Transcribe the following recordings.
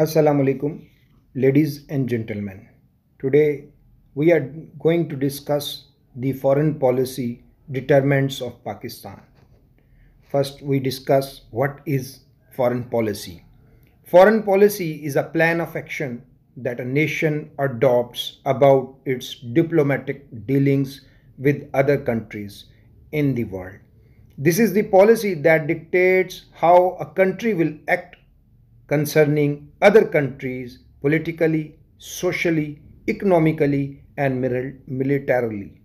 Assalamu alaikum, ladies and gentlemen. Today we are going to discuss the foreign policy determinants of Pakistan. First, we discuss what is foreign policy. Foreign policy is a plan of action that a nation adopts about its diplomatic dealings with other countries in the world. This is the policy that dictates how a country will act concerning other countries politically, socially, economically, and militarily.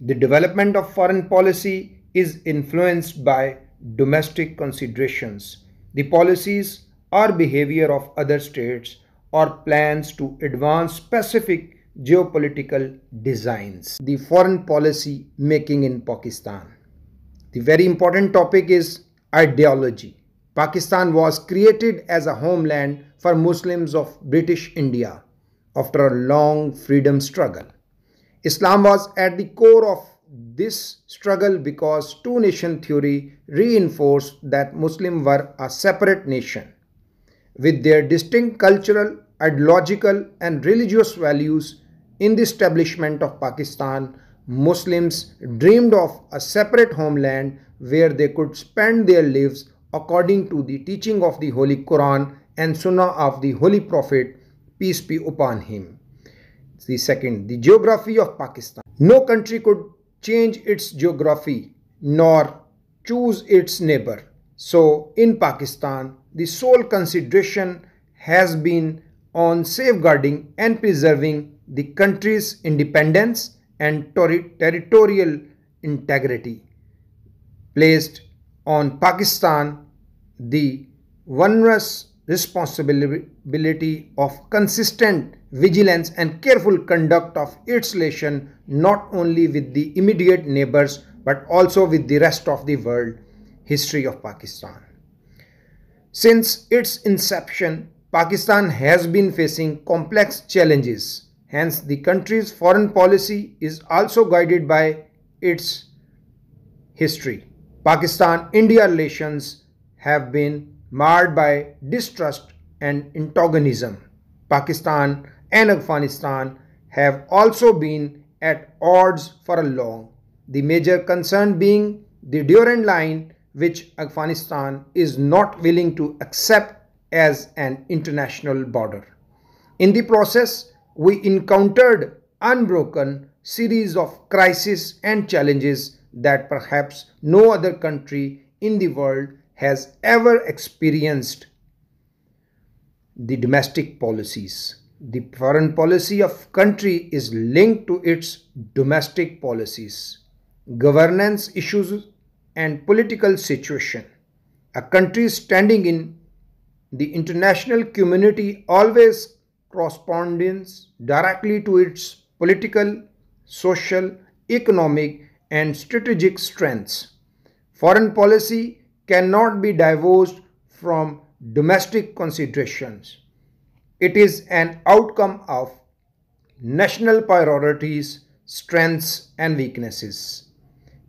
The development of foreign policy is influenced by domestic considerations, the policies or behavior of other states, or plans to advance specific geopolitical designs. The foreign policy making in Pakistan. The very important topic is ideology. Pakistan was created as a homeland for Muslims of British India after a long freedom struggle. Islam was at the core of this struggle because two-nation theory reinforced that Muslims were a separate nation. With their distinct cultural, ideological, and religious values in the establishment of Pakistan, Muslims dreamed of a separate homeland where they could spend their lives according to the teaching of the Holy Quran and Sunnah of the Holy Prophet, peace be upon him. The second, the geography of Pakistan. No country could change its geography nor choose its neighbor. So, in Pakistan, the sole consideration has been on safeguarding and preserving the country's independence and territorial integrity. Placed on Pakistan the onerous responsibility of consistent vigilance and careful conduct of its relation not only with the immediate neighbors but also with the rest of the world. History of Pakistan. Since its inception, Pakistan has been facing complex challenges. Hence, the country's foreign policy is also guided by its history. Pakistan-India relations have been marred by distrust and antagonism. Pakistan and Afghanistan have also been at odds for a long. The major concern being the Durand Line, which Afghanistan is not willing to accept as an international border. In the process, we encountered unbroken series of crises and challenges that perhaps no other country in the world has ever experienced. The domestic policies. The foreign policy of country is linked to its domestic policies, governance issues, and political situation. A country standing in the international community always corresponds directly to its political, social, economic, and strategic strengths. Foreign policy cannot be divorced from domestic considerations. It is an outcome of national priorities, strengths, and weaknesses.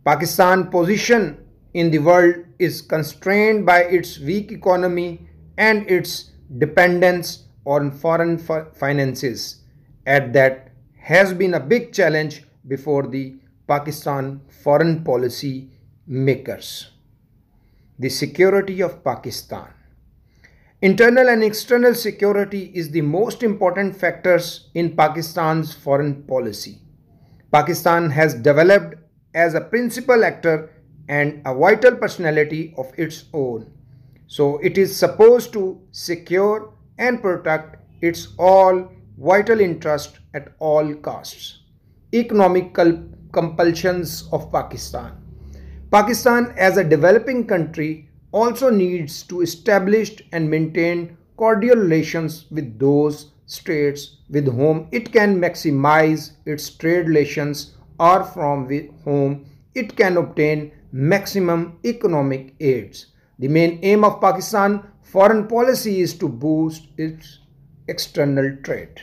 Pakistan's position in the world is constrained by its weak economy and its dependence on foreign finances, and that has been a big challenge before the Pakistan foreign policy makers. The security of Pakistan. Internal and external security is the most important factors in Pakistan's foreign policy. Pakistan has developed as a principal actor and a vital personality of its own. So it is supposed to secure and protect its all vital interest at all costs. Economic compulsions of Pakistan. Pakistan as a developing country also needs to establish and maintain cordial relations with those states with whom it can maximize its trade relations or from whom it can obtain maximum economic aids. The main aim of Pakistan foreign policy is to boost its external trade.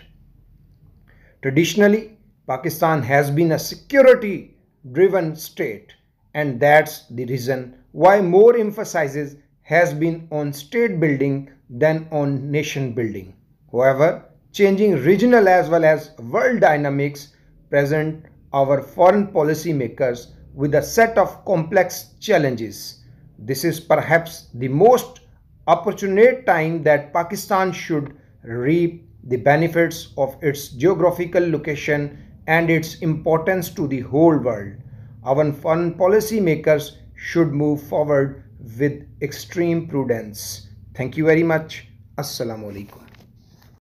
Traditionally, Pakistan has been a security-driven state, and that's the reason why more emphasis has been on state building than on nation building. However, changing regional as well as world dynamics present our foreign policy makers with a set of complex challenges. This is perhaps the most opportune time that Pakistan should reap the benefits of its geographical location and its importance to the whole world. Our foreign policy makers should move forward with extreme prudence. Thank you very much. Assalamu alaikum.